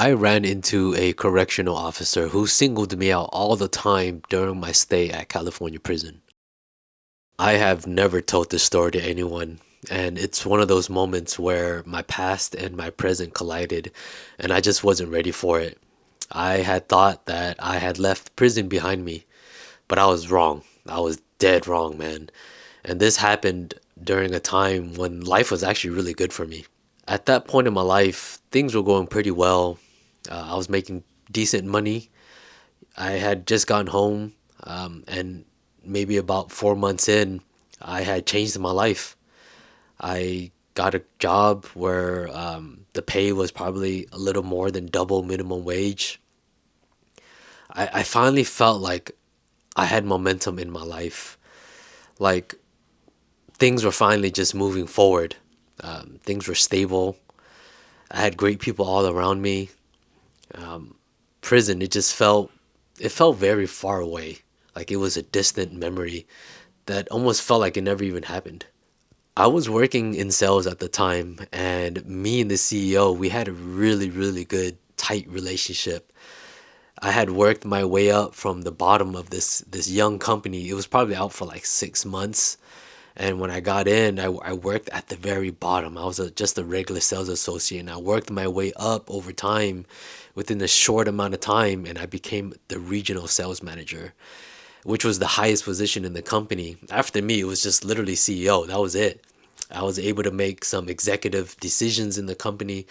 I ran into a correctional officer who singled me out all the time during my stay at California prison. I have never told this story to anyone, and it's one of those moments where my past and my present collided, and I just wasn't ready for it. I had thought that I had left prison behind me, but I was wrong. I was dead wrong, man. And this happened during a time when life was actually really good for me. At that point in my life, things were going pretty well. I was making decent money. I had just gotten home, and maybe about 4 months in, I had changed my life. I got a job where the pay was probably a little more than double minimum wage. I finally felt like I had momentum in my life. Like things were finally just moving forward. Things were stable. I had great people all around me. Prison, it felt very far away. Like it was a distant memory that almost felt like it never even happened. I was working in sales at the time, and me and the CEO, we had a really, really good, tight relationship. I had worked my way up from the bottom of this young company. It was probably out for like 6 months, and when I got in, I worked at the very bottom. I was just a regular sales associate, and I worked my way up over time within a short amount of time, and I became the regional sales manager, which was the highest position in the company. After me, it was just literally CEO. That was it. I was able to make some executive decisions in the company.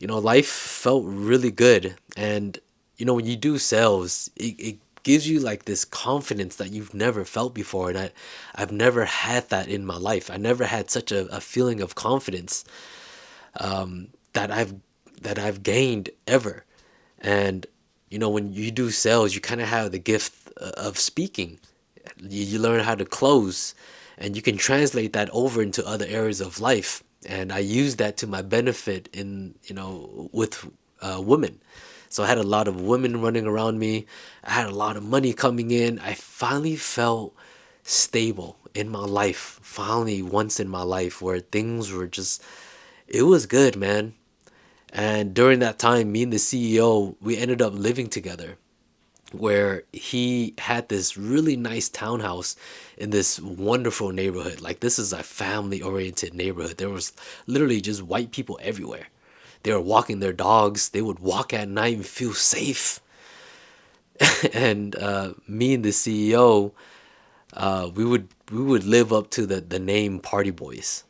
Life felt really good. And, when you do sales, it gives you like this confidence that you've never felt before. And I've never had that in my life. I never had such a feeling of confidence that I've gained ever. And when you do sales, you kind of have the gift of speaking. You learn how to close, and you can translate that over into other areas of life. And I use that to my benefit in with women. So I had a lot of women running around me. I had a lot of money coming in. I finally felt stable in my life. Finally, once in my life, where things were just, it was good, man. And during that time, me and the CEO, we ended up living together, where he had this really nice townhouse in this wonderful neighborhood. Like this is a family oriented neighborhood. There was literally just white people everywhere. They were walking their dogs. They would walk at night and feel safe. And me and the CEO, we would live up to the name Party Boys.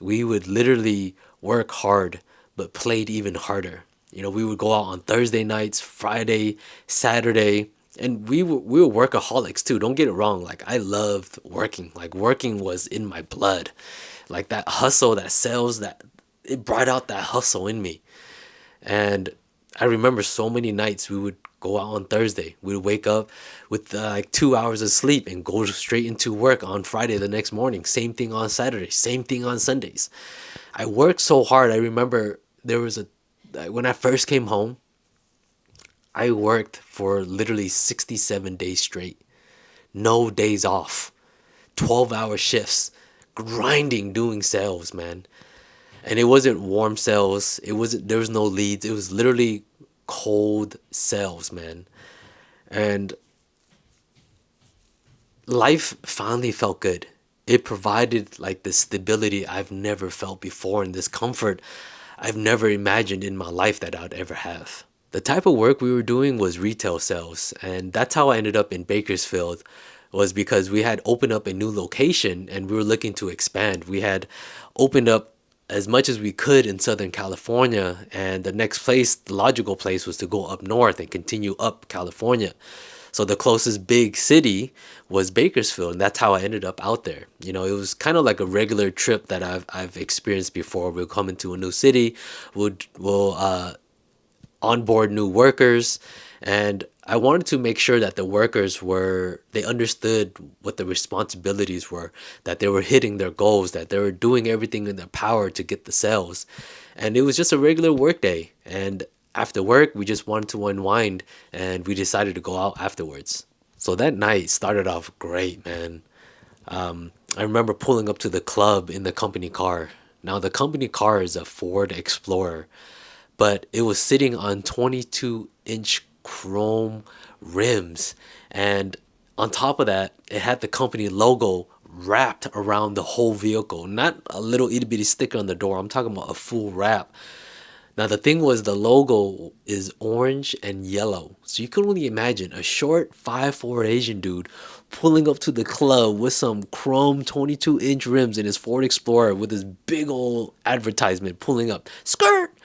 We would literally work hard, but played even harder. We would go out on Thursday nights, Friday, Saturday, and we were workaholics too. Don't get it wrong. Like I loved working. Like working was in my blood. Like that hustle, that sales, that it brought out that hustle in me. And I remember so many nights we would go out on Thursday. We'd wake up with like 2 hours of sleep and go straight into work on Friday the next morning. Same thing on Saturday. Same thing on Sundays. I worked so hard. I remember there was when I first came home, I worked for literally 67 days straight. No days off. 12-hour shifts. Grinding doing sales, man. And it wasn't warm sales. There was no leads. It was literally cold sales, man. And life finally felt good. It provided like the stability I've never felt before, and this comfort I've never imagined in my life that I'd ever have. The type of work we were doing was retail sales, and that's how I ended up in Bakersfield, was because we had opened up a new location and we were looking to expand. We had opened up as much as we could in Southern California, and the next place, the logical place, was to go up north and continue up California. So the closest big city was Bakersfield, and that's how I ended up out there. It was kind of like a regular trip that I've experienced before. We'll come into a new city, we'll onboard new workers, and I wanted to make sure that the workers they understood what the responsibilities were, that they were hitting their goals, that they were doing everything in their power to get the sales. And it was just a regular work day. And after work, we just wanted to unwind, and we decided to go out afterwards. So that night started off great, man. I remember pulling up to the club in the company car. Now, the company car is a Ford Explorer, but it was sitting on 22-inch chrome rims. And on top of that, it had the company logo wrapped around the whole vehicle. Not a little itty bitty sticker on the door. I'm talking about a full wrap. Now, the thing was, the logo is orange and yellow. So you can only imagine a short 5'4" Asian dude pulling up to the club with some chrome 22-inch rims in his Ford Explorer with this big old advertisement pulling up. Skirt!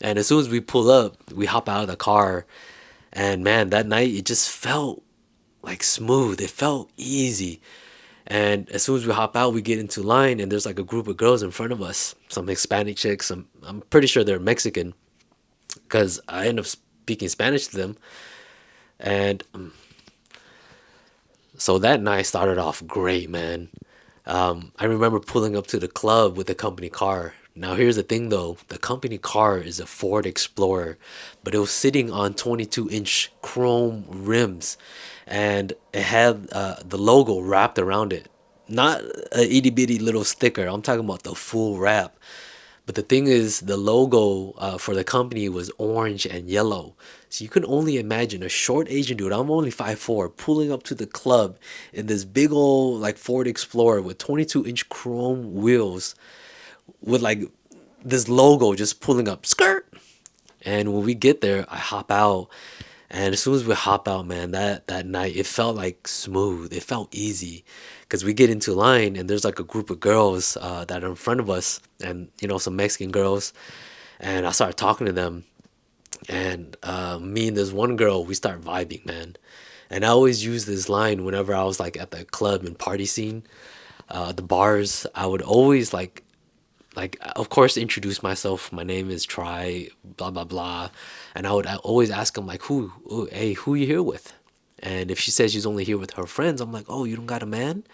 And as soon as we pull up, we hop out of the car. And man, that night it just felt like smooth. It felt easy. And as soon as we hop out, we get into line, and there's like a group of girls in front of us. Some Hispanic chicks. I'm pretty sure they're Mexican because I end up speaking Spanish to them. And so that night started off great, man. I remember pulling up to the club with the company car. Now, here's the thing though, the company car is a Ford Explorer, but it was sitting on 22-inch chrome rims, and it had the logo wrapped around it. Not a itty bitty little sticker, I'm talking about the full wrap. But the thing is, the logo for the company was orange and yellow. So you can only imagine a short Asian dude, I'm only 5'4", pulling up to the club in this big old like Ford Explorer with 22-inch chrome wheels with like this logo just pulling up skirt. And when we get there, I hop out. And as soon as we hop out, man, that night it felt like smooth. It felt easy, because we get into line and there's like a group of girls that are in front of us, and some Mexican girls. And I started talking to them, and me and this one girl, we start vibing, man. And I always use this line whenever I was like at the club and party scene, the bars. I would always like of course introduce myself. My name is Try, blah blah blah. And I always ask them like, hey, who you here with? And if she says she's only here with her friends, I'm like, oh, you don't got a man?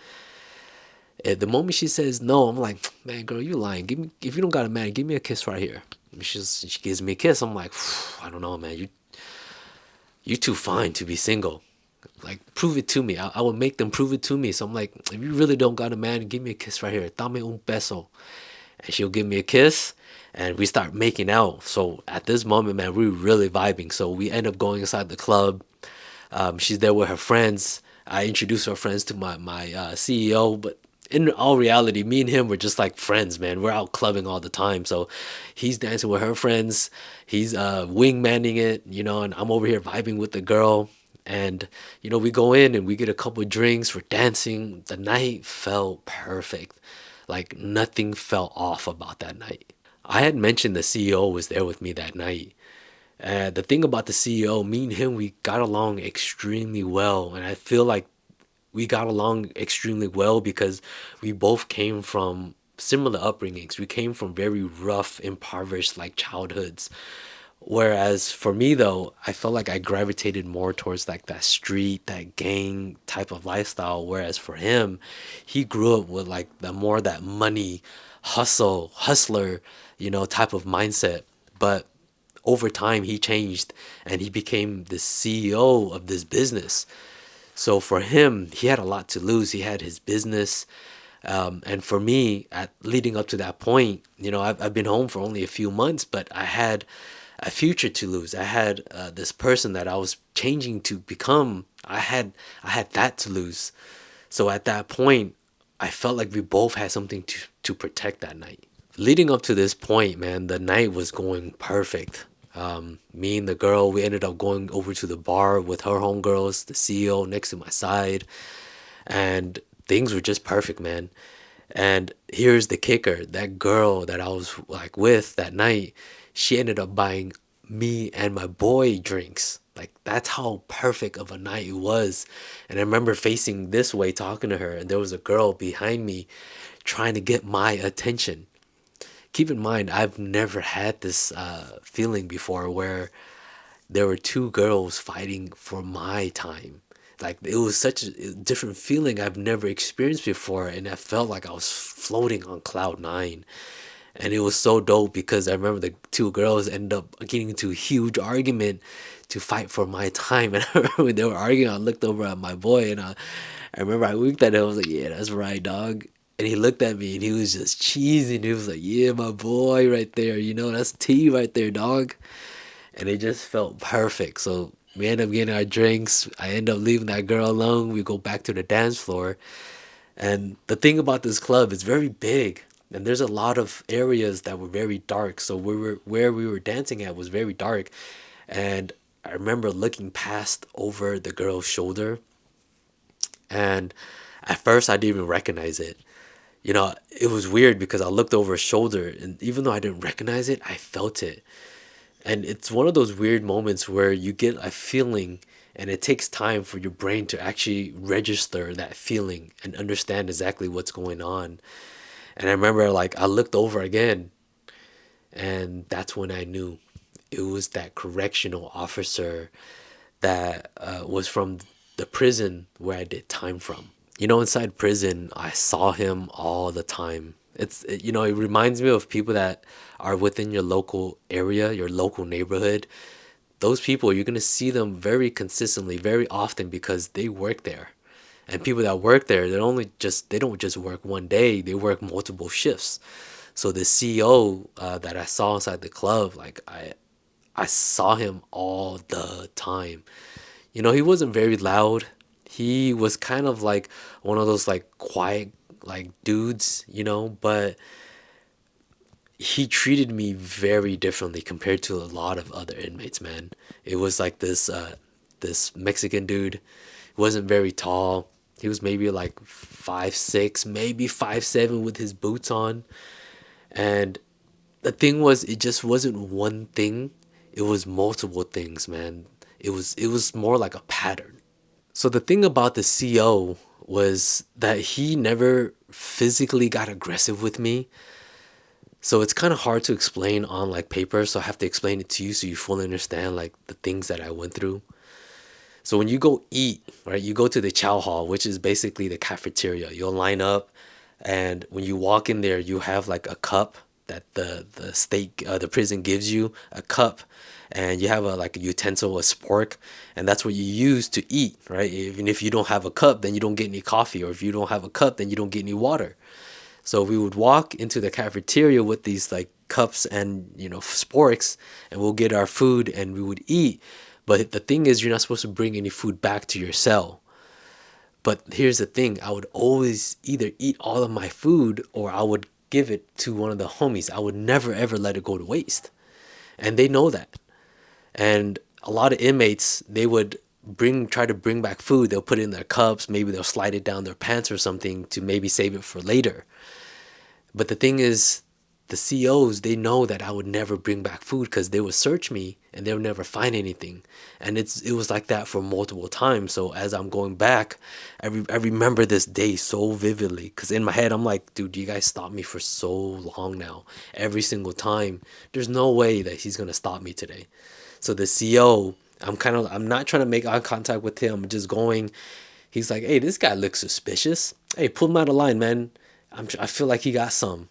At the moment she says no, I'm like, man, girl, you lying. Give me, if you don't got a man, give me a kiss right here. She gives me a kiss. I'm like, I don't know, man, you too fine to be single. Like, prove it to me. I would make them prove it to me. So I'm like, if you really don't got a man, give me a kiss right here. Dame un beso. And she'll give me a kiss, and we start making out. So at this moment, man, we were really vibing. So we end up going inside the club. She's there with her friends. I introduced her friends to my CEO, but in all reality, me and him were just like friends, man. We're out clubbing all the time. So he's dancing with her friends. He's wingmanning it, and I'm over here vibing with the girl. And we go in and we get a couple of drinks. We're dancing. The night felt perfect. Like nothing felt off about that night. I had mentioned the CEO was there with me that night. The thing about the CEO, me and him, we got along extremely well. And I feel like we got along extremely well because we both came from similar upbringings. We came from very rough, impoverished like childhoods. Whereas for me though, I felt like I gravitated more towards like that street, that gang type of lifestyle. Whereas for him, he grew up with like the more that money, hustler, type of mindset. But over time he changed and he became the CEO of this business. So for him, he had a lot to lose. He had his business. And for me, at leading up to that point, I've been home for only a few months, but I had a future to lose. I had this person that I was changing to become. I had that to lose. So at that point, I felt like we both had something to protect that night. Leading up to this point, man, the night was going perfect. Me and the girl, we ended up going over to the bar with her homegirls, the CEO next to my side, and things were just perfect, man. And here's the kicker: that girl that I was like with that night, she ended up buying me and my boy drinks. Like that's how perfect of a night it was. And I remember facing this way talking to her, and there was a girl behind me trying to get my attention. Keep in mind, I've never had this feeling before where there were two girls fighting for my time. Like it was such a different feeling I've never experienced before, and I felt like I was floating on cloud nine. And it was so dope because I remember the two girls ended up getting into a huge argument to fight for my time. And I remember when they were arguing, I looked over at my boy, and I remember I winked at him. I was like, "Yeah, that's right, dog." And he looked at me and he was just cheesing. He was like, "Yeah, my boy right there. You know, that's T right there, dog." And it just felt perfect. So we end up getting our drinks. I end up leaving that girl alone. We go back to the dance floor. And the thing about this club is very big. And there's a lot of areas that were very dark. So where we were dancing at was very dark. And I remember looking past over the girl's shoulder. And at first I didn't even recognize it. You know, it was weird because I looked over her shoulder and even though I didn't recognize it, I felt it. And it's one of those weird moments where you get a feeling and it takes time for your brain to actually register that feeling and understand exactly what's going on. And I remember like I looked over again and that's when I knew it was that correctional officer that was from the prison where I did time from. You know, inside prison, I saw him all the time. You know, it reminds me of people that are within your local area, your local neighborhood. Those people, you're going to see them very consistently, very often because they work there. And people that work there, they don't just work one day, they work multiple shifts. So the CEO that I saw inside the club, like I saw him all the time. You know, he wasn't very loud. He was kind of like one of those like quiet like dudes, you know, but he treated me very differently compared to a lot of other inmates, man. It was like this Mexican dude. He wasn't very tall. He was maybe like 5'6", maybe 5'7" with his boots on. And the thing was it just wasn't one thing. It was multiple things, man. It was more like a pattern. So the thing about the CO was that he never physically got aggressive with me. So it's kind of hard to explain on like paper, so I have to explain it to you so you fully understand like the things that I went through. So when you go eat, right, you go to the chow hall, which is basically the cafeteria. You'll line up, and when you walk in there, you have like a cup that the prison gives you a cup, and you have a like a utensil, a spork, and that's what you use to eat, right? Even if you don't have a cup, then you don't get any coffee, or if you don't have a cup, then you don't get any water. So we would walk into the cafeteria with these like cups and sporks, and we'll get our food and we would eat. But the thing is, you're not supposed to bring any food back to your cell. But here's the thing: I would always either eat all of my food or I would give it to one of the homies. I would never ever let it go to waste, and they know that. And a lot of inmates, they would try to bring back food. They'll put it in their cups. Maybe they'll slide it down their pants or something to maybe save it for later. But the thing is, the COs, they know that I would never bring back food because they would search me and they would never find anything. And it was like that for multiple times. So as I'm going back, I remember this day so vividly because in my head, I'm like, dude, you guys stopped me for so long now. Every single time. There's no way that he's going to stop me today. So the CO, I'm not trying to make eye contact with him. I'm just going. He's like, hey, this guy looks suspicious. Hey, pull him out of line, man. I feel like he got some.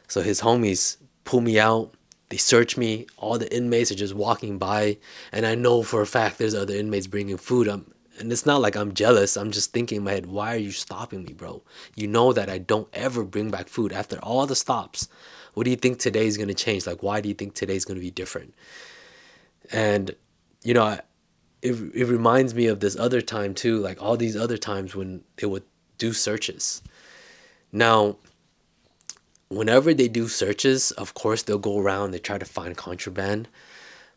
So his homies pull me out. They search me. All the inmates are just walking by. And I know for a fact there's other inmates bringing food. And it's not like I'm jealous. I'm just thinking in my head, why are you stopping me, bro? You know that I don't ever bring back food after all the stops. What do you think today's going to change? Like, why do you think today's going to be different? And, you know, it reminds me of this other time too, like all these other times when they would do searches. Now, whenever they do searches, of course, they'll go around, they try to find contraband.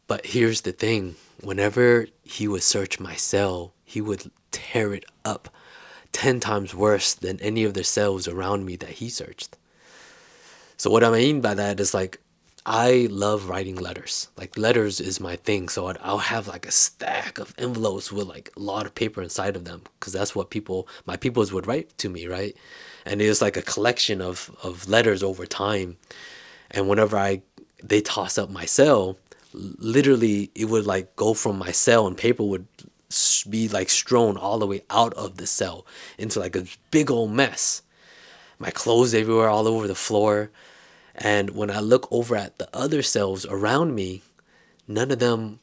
But here's the thing: whenever he would search my cell, he would tear it up 10 times worse than any of the cells around me that he searched. So, what I mean by that is like, I love writing letters. Like, letters is my thing. So, I'll have like a stack of envelopes with like a lot of paper inside of them because that's what my peoples would write to me, right? And it was like a collection of letters over time. And whenever they toss up my cell, literally it would like go from my cell and paper would be like strewn all the way out of the cell into like a big old mess. My clothes everywhere, all over the floor. And when I look over at the other cells around me, none of them,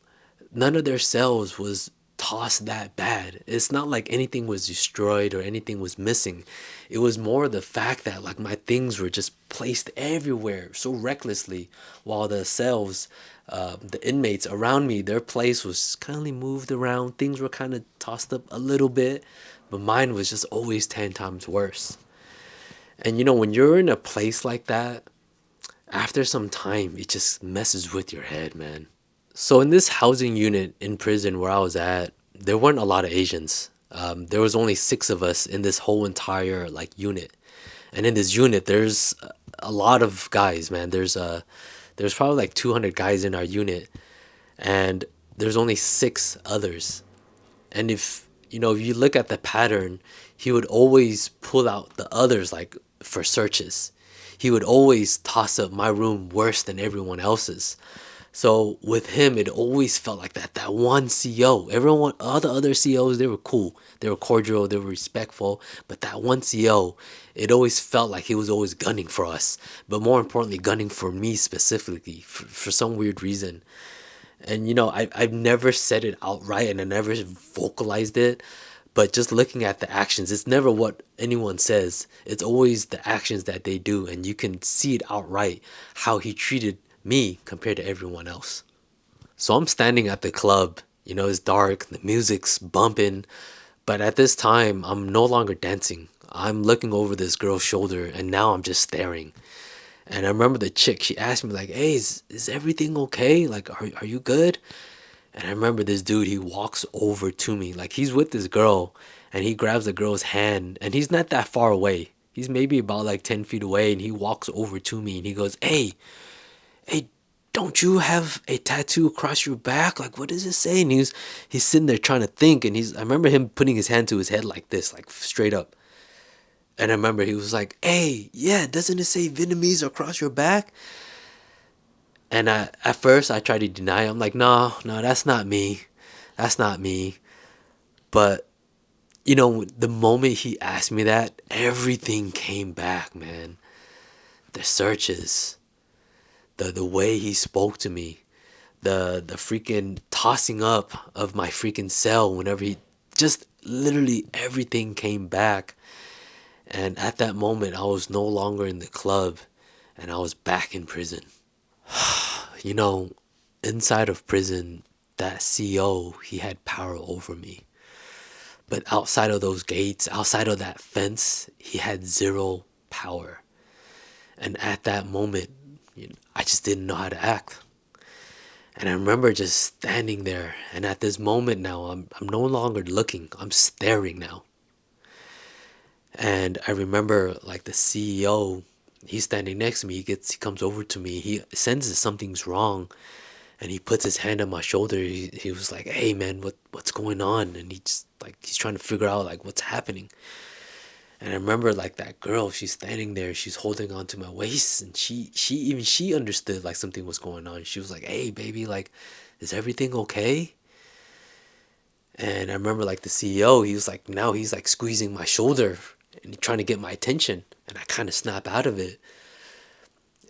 none of their cells was tossed that bad. It's not like anything was destroyed or anything was missing. It was more the fact that like my things were just placed everywhere so recklessly, while the cells, the inmates around me, their place was kindly moved around. Things were kind of tossed up a little bit, but mine was just always 10 times worse. And when you're in a place like that, after some time, it just messes with your head, man. So in this housing unit in prison where I was at, there weren't a lot of Asians. There was only six of us in this whole entire like unit, and in this unit, there's a lot of guys, man. There's probably like 200 guys in our unit, and there's only six others. And if you look at the pattern, he would always pull out the others like for searches. He would always toss up my room worse than everyone else's. So with him, it always felt like that one CO. Everyone, all the other COs, they were cool, they were cordial, they were respectful. But that one CO, it always felt like he was always gunning for us. But more importantly, gunning for me specifically for some weird reason. And I've never said it outright and I never vocalized it, but just looking at the actions, it's never what anyone says. It's always the actions that they do, and you can see it outright how he treated me compared to everyone else. So I'm standing at the club, it's dark, the music's bumping, but at this time, I'm no longer dancing. I'm looking over this girl's shoulder, and now I'm just staring. And I remember the chick, she asked me, like, hey, is everything okay? Like, are you good? And I remember this dude, he walks over to me. Like, he's with this girl, and he grabs the girl's hand, and he's not that far away. He's maybe about like 10 feet away, and he walks over to me, and he goes, hey, don't you have a tattoo across your back? Like, what does it say? And he's sitting there trying to think, and I remember him putting his hand to his head like this, like straight up. And I remember he was like, hey, yeah, doesn't it say Vietnamese across your back? And at first I tried to deny it. I'm like, no, that's not me. That's not me. But, the moment he asked me that, everything came back, man. The searches, the way he spoke to me, the freaking tossing up of my freaking cell whenever he just literally everything came back. And at that moment, I was no longer in the club and I was back in prison. You know, inside of prison, that CO, he had power over me. But outside of those gates, outside of that fence, he had zero power. And at that moment, I just didn't know how to act. And I remember just standing there. And at this moment now, I'm no longer looking, I'm staring now. And I remember like the CEO, he's standing next to me. He comes over to me. He senses something's wrong, and he puts his hand on my shoulder. He was like, "Hey man, what's going on?" And he just like he's trying to figure out like what's happening. And I remember like that girl, she's standing there. She's holding on to my waist, and she understood like something was going on. She was like, "Hey baby, like, is everything okay?" And I remember like the CEO, he was like, now he's like squeezing my shoulder and trying to get my attention. And I kind of snap out of it.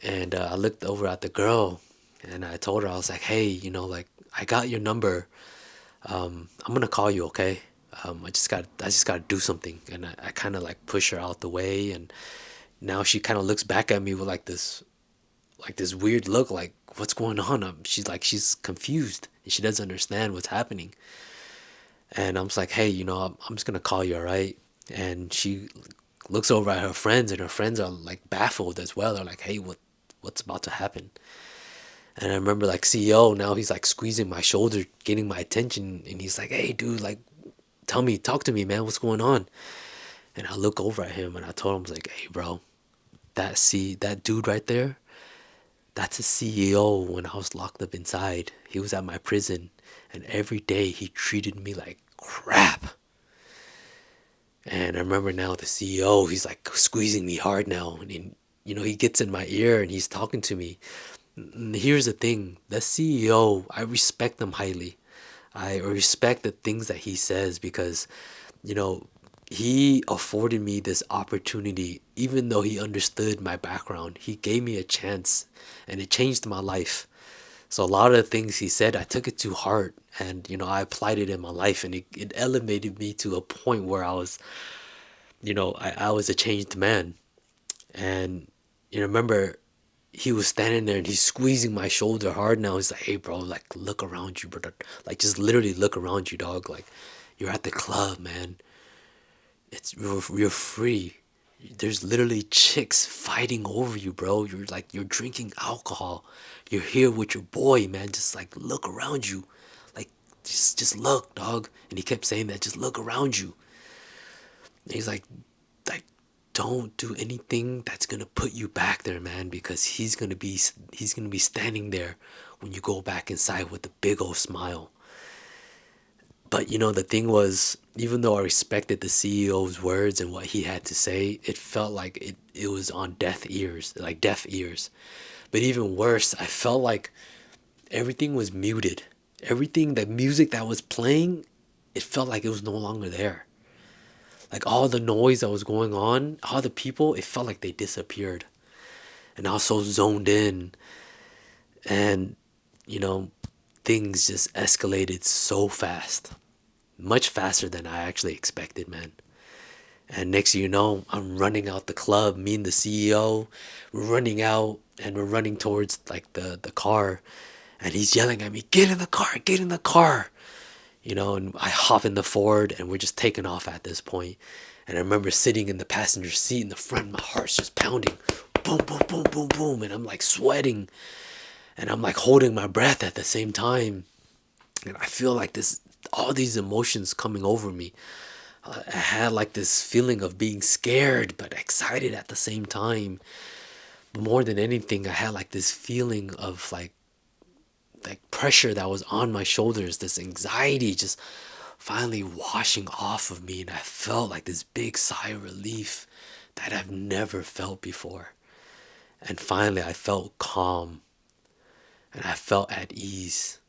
And I looked over at the girl and I told her, I was like, hey, like I got your number. I'm gonna call you, okay? I just got to do something. And I kind of like push her out the way. And now she kind of looks back at me with like this weird look, like what's going on? She's confused and she doesn't understand what's happening. And I'm just like, hey, I'm just gonna call you, all right? And she looks over at her friends, and her friends are like baffled as well. They're like, hey, what's about to happen? And I remember like CEO, now he's like squeezing my shoulder, getting my attention, and he's like, hey, dude, like, talk to me, man, what's going on? And I look over at him, and I told him, I was like, hey, bro, that dude right there, that's a CEO when I was locked up inside. He was at my prison, and every day he treated me like crap. And I remember now the CEO, he's like squeezing me hard now. And he gets in my ear and he's talking to me. And here's the thing, the CEO, I respect him highly. I respect the things that he says because, you know, he afforded me this opportunity. Even though he understood my background, he gave me a chance and it changed my life. So a lot of the things he said, I took it to heart, and I applied it in my life, and it elevated me to a point where I was a changed man. And remember, he was standing there and he's squeezing my shoulder hard now. He's like, "Hey, bro, like, look around you, brother. Like, just literally look around you, dog. Like, you're at the club, man. You're free. There's literally chicks fighting over you, bro. You're drinking alcohol. You're here with your boy, man. Just like look around you, like just look, dog." And he kept saying that, just look around you. And he's like, don't do anything that's gonna put you back there, man, because he's gonna be standing there when you go back inside with a big old smile. But the thing was, even though I respected the CEO's words and what he had to say, it felt like it was on deaf ears, like deaf ears. But even worse, I felt like everything was muted. Everything, the music that was playing, it felt like it was no longer there. Like all the noise that was going on, all the people, it felt like they disappeared. And I was so zoned in, and you know, things just escalated so fast. Much faster than I actually expected, man. And next thing you know, I'm running out the club, me and the CEO, we're running out and we're running towards like the car, and he's yelling at me, "Get in the car, get in the car." And I hop in the Ford and we're just taking off at this point. And I remember sitting in the passenger seat in the front, my heart's just pounding. Boom, boom, boom, boom, boom. And I'm like sweating and I'm like holding my breath at the same time. And I feel like all these emotions coming over me. I had like this feeling of being scared but excited at the same time. But more than anything, I had like this feeling of like pressure that was on my shoulders, this anxiety just finally washing off of me, and I felt like this big sigh of relief that I've never felt before. And finally I felt calm and I felt at ease.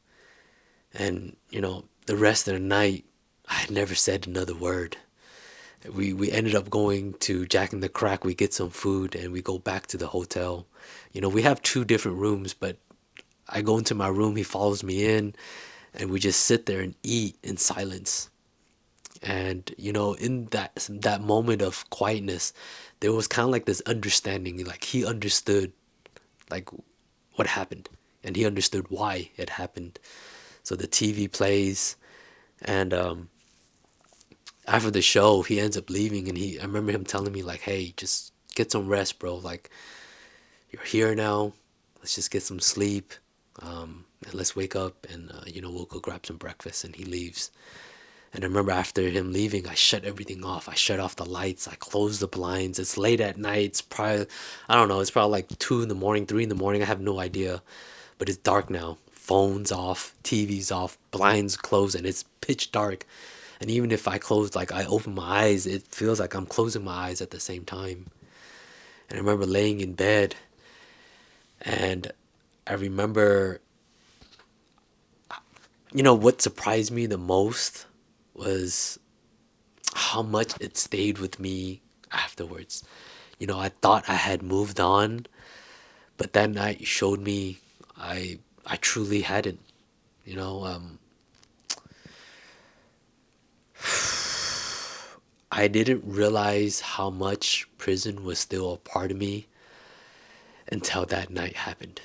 And the rest of the night I had never said another word. We ended up going to Jack in the Crack. We get some food and we go back to the hotel. We have two different rooms, but I go into my room, he follows me in, and we just sit there and eat in silence. And in that moment of quietness, there was kind of like this understanding. Like he understood like what happened, and he understood why it happened. So the TV plays, and after the show, he ends up leaving, and I remember him telling me like, "Hey, just get some rest, bro. Like you're here now. Let's just get some sleep, and let's wake up, and we'll go grab some breakfast." And he leaves. And I remember after him leaving, I shut everything off. I shut off the lights. I closed the blinds. It's late at night. It's probably, I don't know, it's probably like 2 in the morning, 3 in the morning. I have no idea. But it's dark now. Phones off, TV's off, blinds closed, and it's pitch dark. And even if I close, like I open my eyes, it feels like I'm closing my eyes at the same time. And I remember laying in bed, and I remember, what surprised me the most was how much it stayed with me afterwards. I thought I had moved on, but that night showed me I truly hadn't. You know, um, I didn't realize how much prison was still a part of me until that night happened.